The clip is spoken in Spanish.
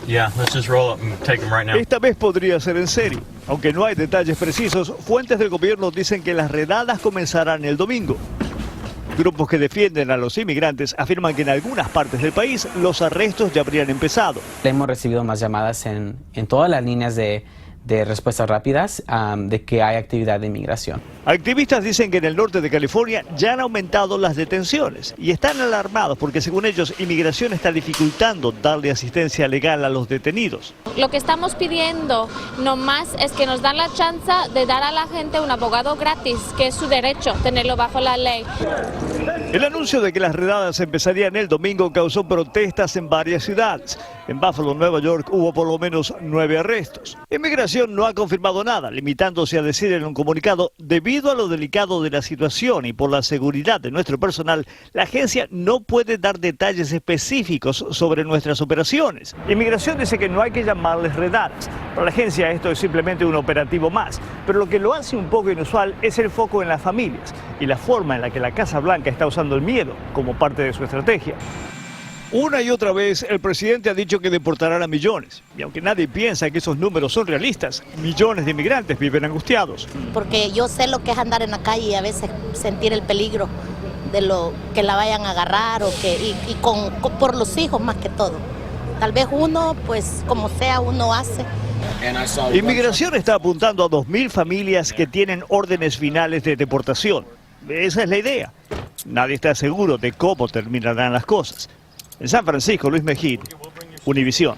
Yeah, let's just roll up and take them right now. Esta vez podría ser en serio. Aunque no hay detalles precisos, fuentes del gobierno dicen que las redadas comenzarán el domingo. Grupos que defienden a los inmigrantes afirman que en algunas partes del país los arrestos ya habrían empezado. Hemos recibido más llamadas en todas las líneas de respuestas rápidas de que hay actividad de inmigración. Activistas dicen que en el norte de California ya han aumentado las detenciones y están alarmados porque, según ellos, inmigración está dificultando darle asistencia legal a los detenidos. Lo que estamos pidiendo nomás es que nos dan la chance de dar a la gente un abogado gratis, que es su derecho, tenerlo bajo la ley. El anuncio de que las redadas empezarían el domingo causó protestas en varias ciudades. En Buffalo, Nueva York, hubo por lo menos 9 arrestos. Inmigración no ha confirmado nada, limitándose a decir en un comunicado: debido a lo delicado de la situación y por la seguridad de nuestro personal, la agencia no puede dar detalles específicos sobre nuestras operaciones. Inmigración dice que no hay que llamarles redadas. Para la agencia esto es simplemente un operativo más, pero lo que lo hace un poco inusual es el foco en las familias y la forma en la que la Casa Blanca está usando el miedo como parte de su estrategia. Una y otra vez el presidente ha dicho que deportarán a millones. Y aunque nadie piensa que esos números son realistas, millones de inmigrantes viven angustiados. Porque yo sé lo que es andar en la calle y a veces sentir el peligro de lo que la vayan a agarrar o que por los hijos más que todo. Tal vez uno, pues como sea, uno hace. Inmigración está apuntando a 2.000 familias que tienen órdenes finales de deportación. Esa es la idea. Nadie está seguro de cómo terminarán las cosas. En San Francisco, Luis Mejid, Univisión.